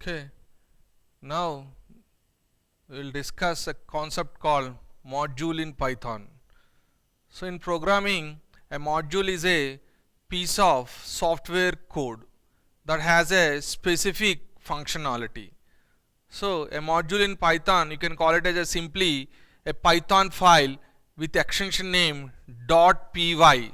Okay, now we will discuss a concept called module in Python. So in programming, a module is a piece of software code that has a specific functionality. So a module in Python, you can call it as simply a Python file with extension name .py.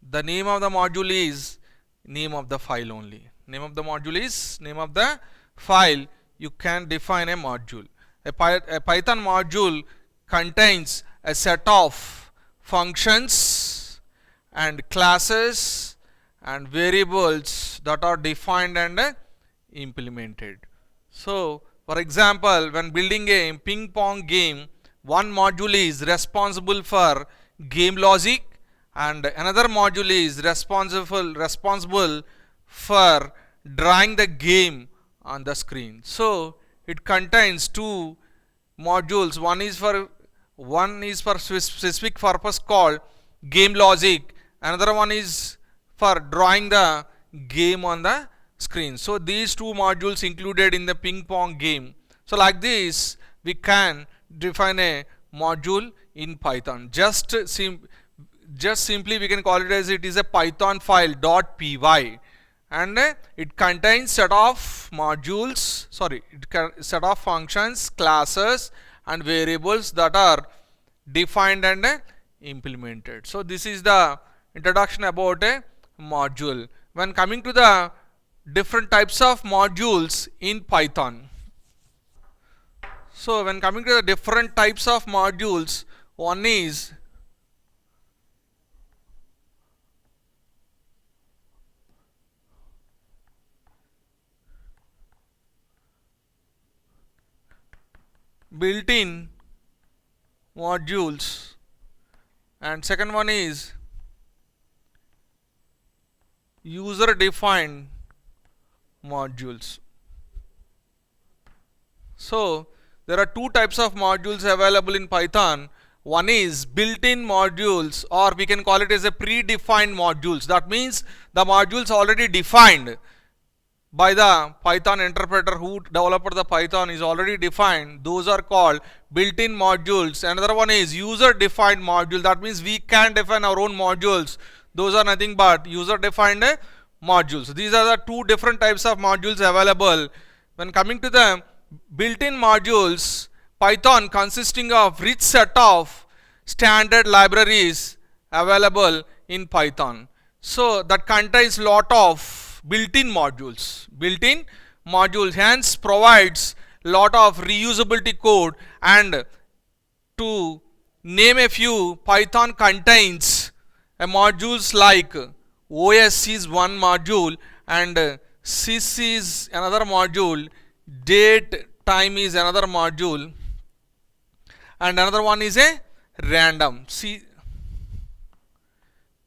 The name of the module is name of the file only. Name of the module is name of the file. You can define a module. A Python module contains a set of functions and classes and variables that are defined and implemented. So for example, when building a ping pong game, one module is responsible for game logic and another module is responsible for drawing the game on the screen. So it contains two modules. One is for specific purpose called game logic. Another one is for drawing the game on the screen. So these two modules included in the ping pong game. So like this, we can define a module in Python. Just simply we can call it as it is a Python file .py, and it contains set of modules. Set of functions, classes, and variables that are defined and implemented. So this is the introduction about a module. When coming to the different types of modules in Python. So when coming to the different types of modules, one is built-in modules, and second one is user-defined modules. So there are two types of modules available in Python. One is built-in modules, or we can call it as a predefined modules. That means the modules already defined by the Python interpreter who developed the Python is already defined. Those are called built-in modules. Another one is user-defined module. That means we can define our own modules. Those are nothing but user-defined modules. These are the two different types of modules available. When coming to the built-in modules, Python consisting of rich set of standard libraries available in Python. So that contains lot of built-in modules. Built-in modules hence provides lot of reusability code, and to name a few, Python contains modules like OS is one module, and sys is another module, date time is another module, and another one is a random. See,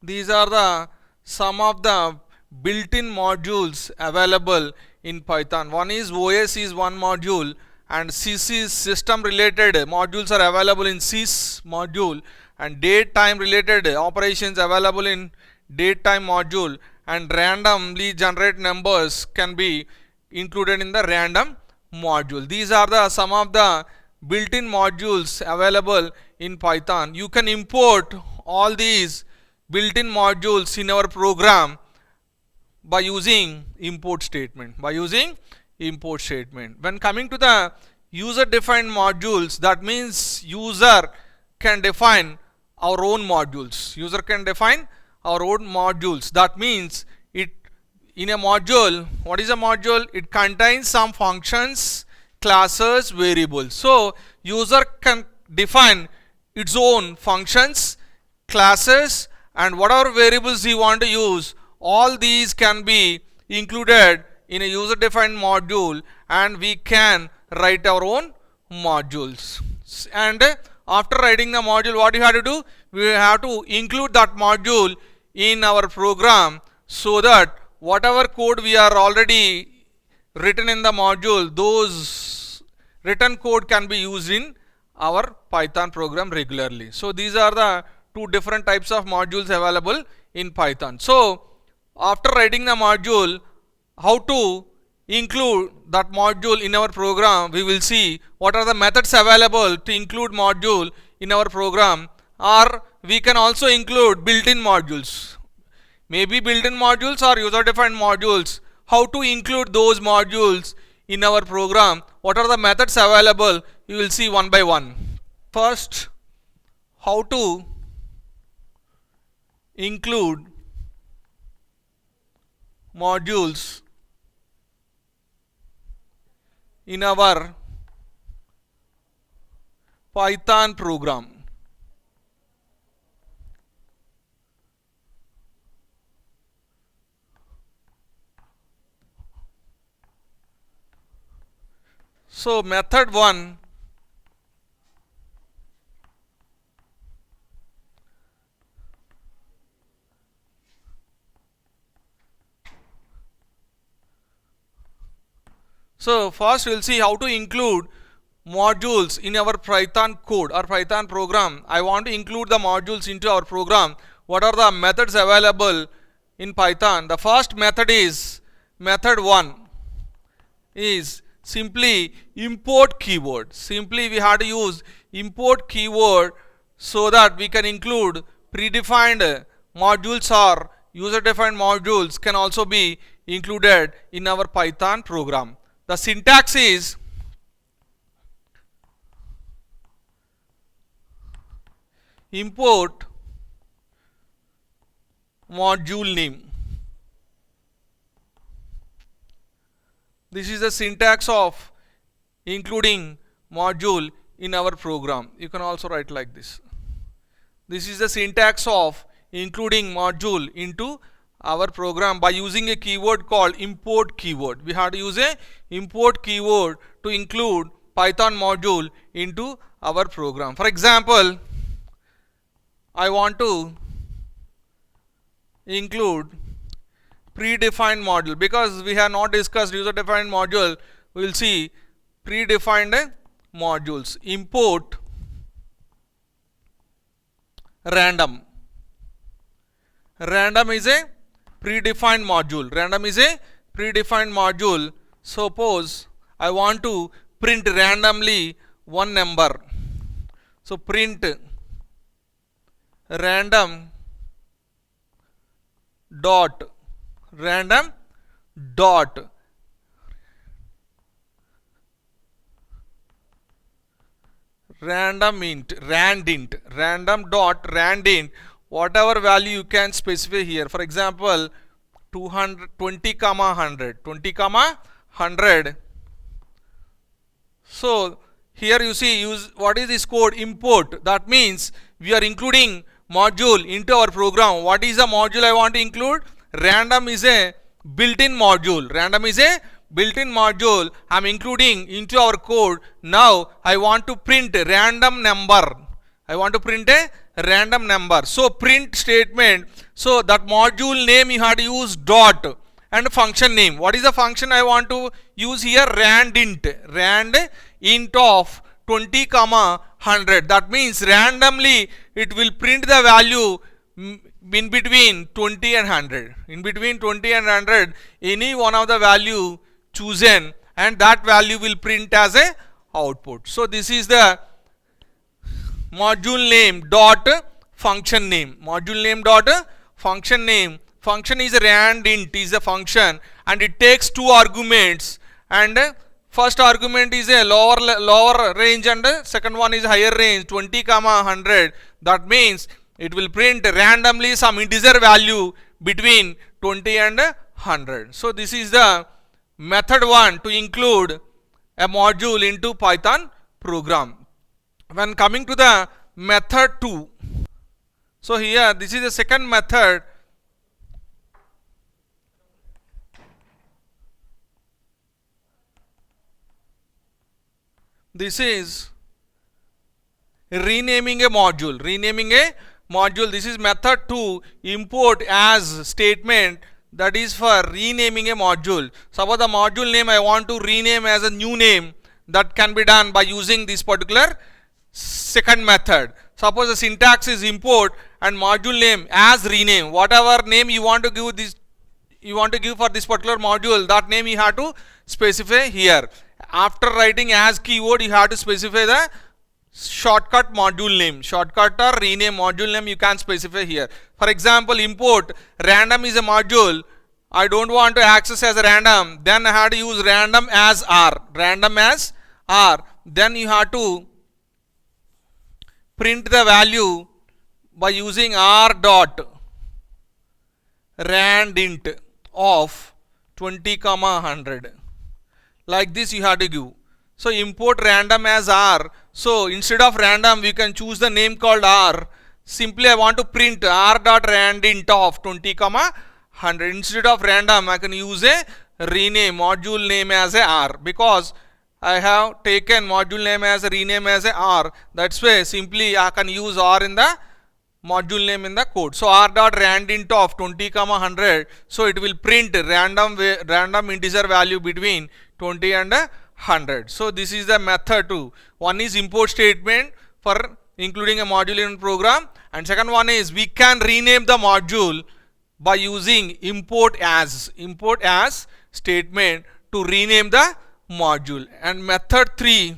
these are the some of the built-in modules available in Python. One is OS is one module, and sys is system related modules are available in sys module, and date time related operations available in date time module, and randomly generate numbers can be included in the random module. These are the some of the built-in modules available in Python. You can import all these built-in modules in our program by using import statement. When coming to the user-defined modules, that means user can define our own modules. That means it in a module. What is a module? It contains some functions, classes, variables. So user can define its own functions, classes, and whatever variables he want to use. All these can be included in a user-defined module, and we can write our own modules. And after writing the module, what you have to do? We have to include that module in our program, so that whatever code we are already written in the module, those written code can be used in our Python program regularly. So these are the two different types of modules available in Python. So after writing the module, how to include that module in our program, we will see what are the methods available to include module in our program, or we can also include built-in modules. Maybe built-in modules or user-defined modules. How to include those modules in our program? What are the methods available? You will see one by one. First, how to include modules in our Python program. So method 1, so first we will see how to include modules in our Python code or Python program. I want to include the modules into our program. What are the methods available in Python? The first method is method 1 is simply import keyword. Simply we have to use import keyword so that we can include predefined modules or user defined modules can also be included in our Python program. The syntax is import module name. This is the syntax of including module in our program. You can also write like this. This is the syntax of including module into our program by using a keyword called import keyword. We have to use a import keyword to include Python module into our program. For example, I want to include predefined module. Because we have not discussed user defined module, we will see predefined modules. Import random. Random is a predefined module. Random is a predefined module. Suppose I want to print randomly one number. So print random dot random dot random int random dot randint, whatever value you can specify here. For example, 20 comma 100. So here you see use what is this code import. That means we are including module into our program. What is the module I want to include? Random is a built-in module. Random is a built-in module I am including into our code. Now I want to print a random number. I want to print a random number. So print statement. So that module name you have to use dot and function name. What is the function I want to use here? Randint. Randint of 20 comma 100. That means randomly it will print the value in between 20 and 100. In between 20 and 100, any one of the value chosen, and that value will print as a output. So this is the module name dot function name. Module name dot function name. Function is randint is a function, and it takes two arguments, and first argument is a lower range and second one is higher range 20 comma 100. That means it will print randomly some integer value between 20 and 100. So this is the method 1 to include a module into Python program. When coming to the method 2, so here this is the second method. This is renaming a module. This is method 2, import as statement, that is for renaming a module. Suppose the module name I want to rename as a new name, that can be done by using this particular second method. Suppose the syntax is import and module name as rename. Whatever name you want to give this you want to give for this particular module, that name you have to specify here. After writing as keyword, you have to specify the shortcut module name, shortcut or rename module name you can specify here. For example, import random is a module. I don't want to access as a random, then I have to use random as R, random as R. Then you have to print the value by using R dot randint of 20, 100. Like this you have to give. So import random as R. So instead of random, we can choose the name called R. Simply I want to print R dot randint of 20, 100. Instead of random, I can use a rename module name as a R, because I have taken module name as a rename as a R. That's why simply I can use R in the module name in the code. So R dot randint of 20, 100. So it will print random integer value between 20 and 100. So this is the method too. One is import statement for including a module in program, and second one is we can rename the module by using import as statement to rename the module. And method 3.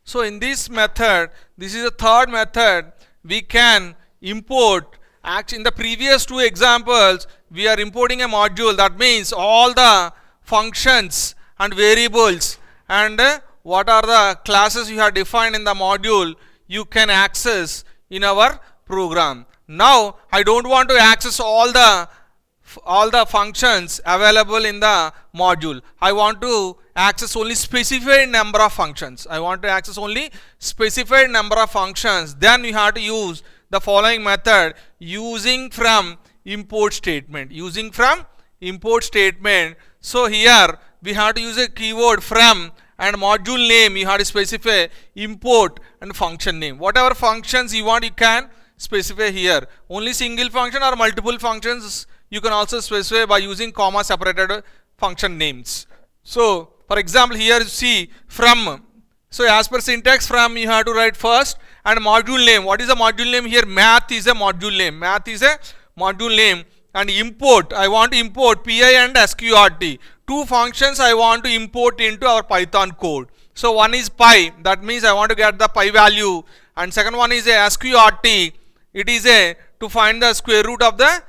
So in this method, this is the third method, we can import. Actually, in the previous two examples, we are importing a module. That means all the functions and variables and what are the classes you have defined in the module, you can access in our program. Now I don't want to access all the functions available in the module. I want to access only specified number of functions. I want to access only specified number of functions. Then you have to use the following method, using from import statement. Using from import statement. So here we have to use a keyword from, and module name you have to specify import and function name. Whatever functions you want, you can specify here. Only single function or multiple functions you can also specify by using comma separated function names. So for example, here you see from. So as per syntax, from you have to write first, and module name. What is the module name here? Math is a module name. Math is a module name. And import, I want to import pi and sqrt. Two functions I want to import into our Python code. So one is pi, that means I want to get the pi value, and second one is a sqrt. It is a to find the square root of the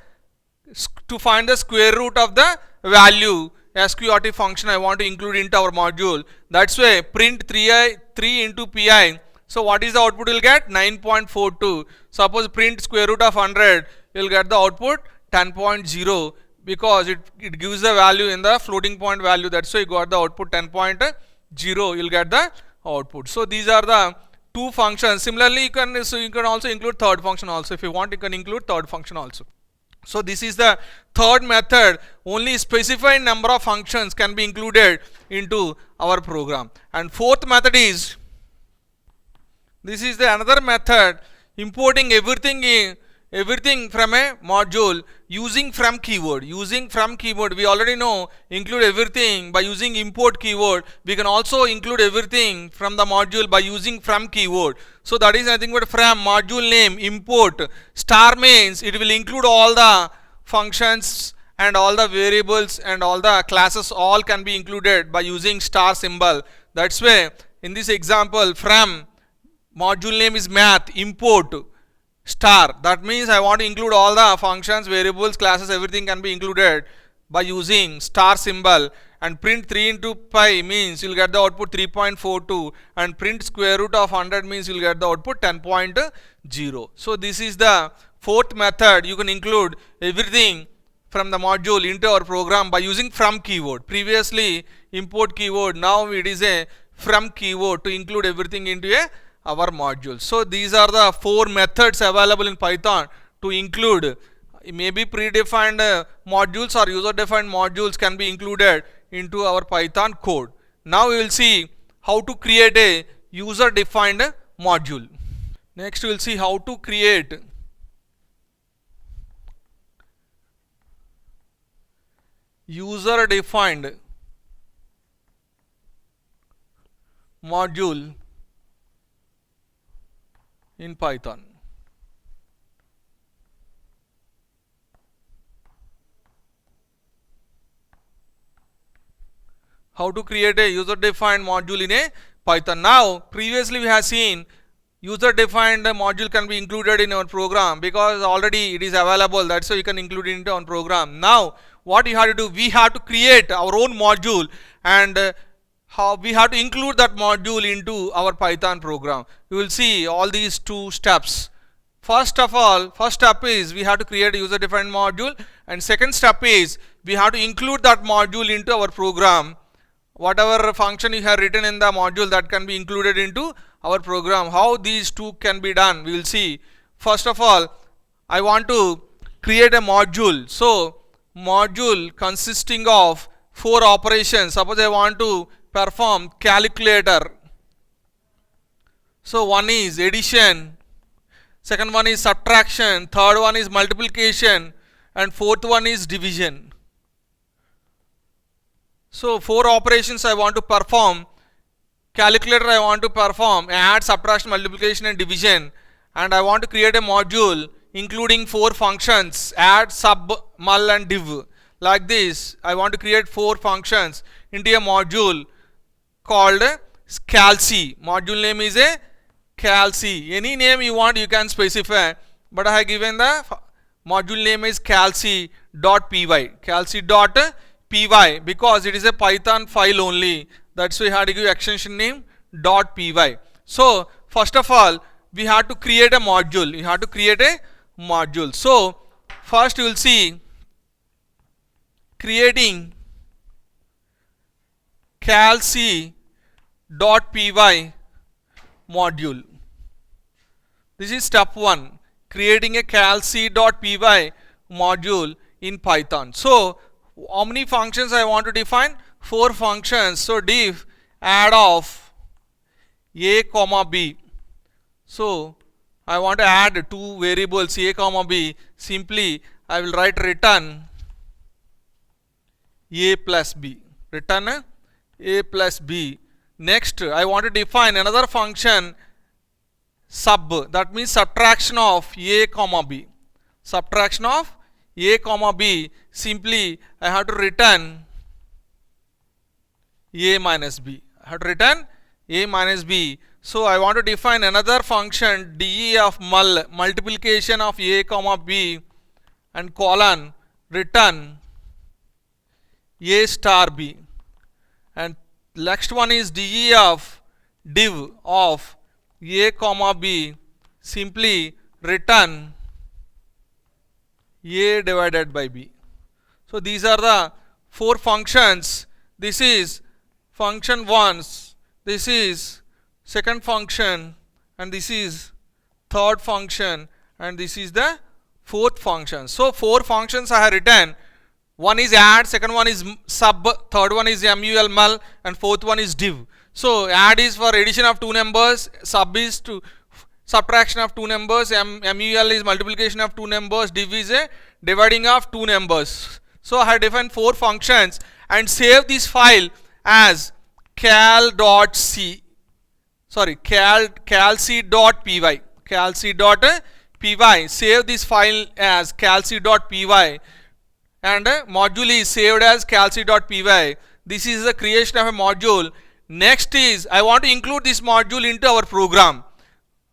value. Sqrt function I want to include into our module. That's why print 3 into pi. So what is the output you'll get? 9.42. Suppose print square root of 100, you'll get the output 10.0, because it gives the value in the floating point value. That's why you got the output 10.0. You'll get the output. So these are the two functions. Similarly, you can also include third function also. If you want, you can include third function also. So this is the third method. Only specified number of functions can be included into our program. And fourth method is, this is the another method, importing everything from a module using from keyword. Using from keyword, we already know include everything by using import keyword. We can also include everything from the module by using from keyword. So that is nothing but from module name import star means it will include all the functions and all the variables and all the classes, all can be included by using star symbol. That's why in this example, from module name is math, import star. That means I want to include all the functions, variables, classes, everything can be included by using star symbol. And print 3 into pi means you'll get the output 3.42, and print square root of 100 means you'll get the output 10.0. So this is the fourth method. You can include everything from the module into our program by using from keyword. Previously import keyword, now it is a from keyword to include everything into our module. So these are the four methods available in Python to include. Maybe predefined modules or user defined modules can be included into our Python code. Now we will see how to create a user defined module. Next we will see how to create user defined module in Python. how to create a user defined module in a Python. Now previously we have seen user defined module can be included in our program because already it is available, that's why you can include it into our program. Now what you have to do, we have to create our own module, and how we have to include that module into our Python program. You will see all these two steps. First of all, first step is we have to create a user defined module, and second step is we have to include that module into our program. Whatever function you have written in the module, that can be included into our program. How these two can be done, we will see. First of all, I want to create a module. So module consisting of 4 operations. Suppose I want to perform calculator. So one is addition, second one is subtraction, third one is multiplication, and fourth one is division. So 4 operations I want to perform. Calculator I want to perform add, subtraction, multiplication and division, and I want to create a module including 4 functions add, sub, mul and div. Like this I want to create 4 functions into a module called calc. Module name is a calc. Any name you want you can specify, but I have given the module name is calc.py. Calc.py because it is a Python file only, that's why we have to give extension name .py. So first of all we have to create a module. You have to create a module. So first you will see creating calc.py module. This is step 1, creating a calc.py module in Python. So how many functions I want to define? 4 functions. So div add of a comma b. So I want to add 2 variables a comma b. Simply I will write return a plus b. Return a plus b. Next I want to define another function sub, that means subtraction of a comma b. Subtraction of a comma b. Simply I have to return a minus b. I have to return a minus b. So I want to define another function de of mul, multiplication of a comma b, and colon return a star b. And next one is de of div of a comma b. Simply return a divided by b. So these are the 4 functions. This is function 1, this is second function, and this is third function, and this is the fourth function. So 4 functions I have written. One is add, second one is sub, third one is mul, and fourth one is div. So add is for addition of 2 numbers, sub is to subtraction of 2 numbers, mul is multiplication of 2 numbers, div is a dividing of 2 numbers. So I have defined 4 functions and save this file as calc.py. Calc.py. Save this file as calc.py, and module is saved as calc.py. This is the creation of a module. Next is I want to include this module into our program.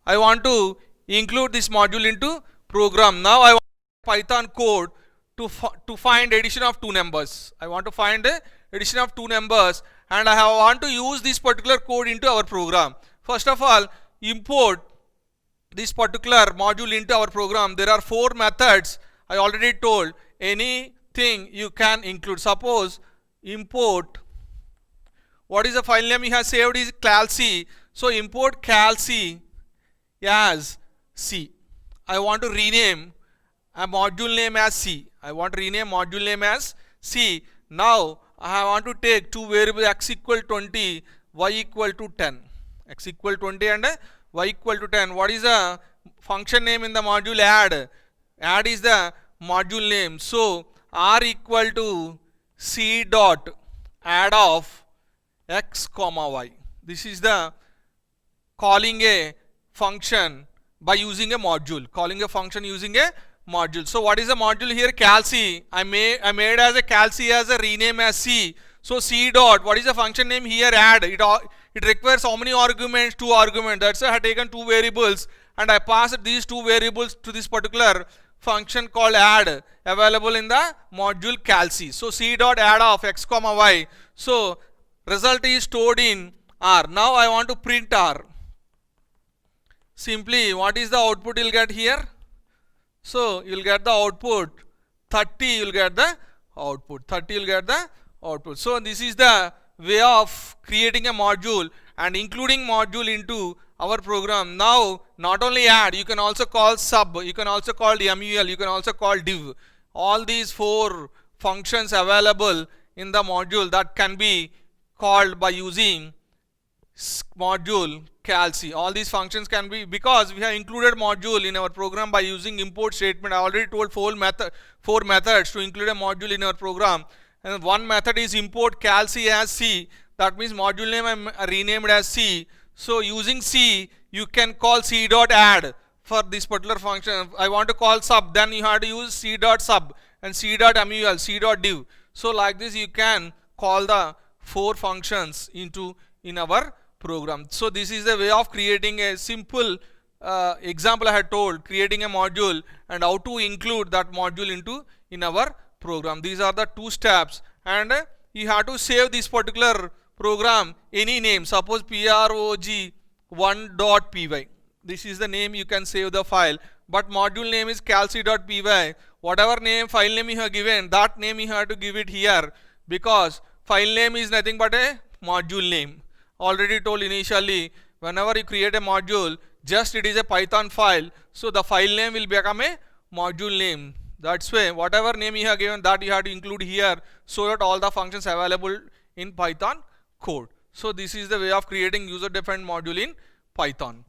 I want to include this module into program. Now I want Python code to find addition of 2 numbers. I want to find the addition of 2 numbers, and I want to use this particular code into our program. First of all, import this particular module into our program. There are 4 methods I already told. Anything you can include. Suppose import, what is the file name you have saved is calc. So import calc as C. I want to rename a module name as C. I want to rename module name as C. Now I want to take 2 variables x equal 20, y equal to 10. X equal 20 and y equal to 10. What is the function name in the module add? Add is the module name. So r equal to c dot add of x comma y. This is the calling a function by using a module. Calling a function using a module. So what is the module here? Calc. I made as a calc as a rename as C. So C dot, what is the function name here? Add. It requires how many arguments? 2 arguments. That's why I have taken 2 variables and I passed these 2 variables to this particular function called add, available in the module calc. So C dot add of x comma y. So result is stored in R. Now I want to print R. Simply, what is the output you'll get here? So you'll get the output 30, you'll get the output 30, you'll get the output. So this is the way of creating a module and including module into our program. Now not only add, you can also call sub, you can also call MUL, you can also call div. All these 4 functions available in the module that can be called by using module calc. All these functions can be, because we have included module in our program by using import statement. I already told 4 methods to include a module in our program, and one method is import calc as C. That means module name I renamed as C. So using C, you can call C dot add for this particular function. I want to call sub, then you have to use C dot sub and C dot MUL, C dot div. So like this you can call the 4 functions in our program. So this is the way of creating a simple example I had told, creating a module and how to include that module in our program. These are the 2 steps, and you have to save this particular program any name. Suppose prog1.py. This is the name you can save the file, but module name is calc.py. Whatever name, file name you have given, that name you have to give it here, because file name is nothing but a module name. Already told initially, whenever you create a module, just it is a Python file, so the file name will become a module name. That's why whatever name you have given, that you have to include here, so that all the functions available in Python code. So this is the way of creating user defined module in Python.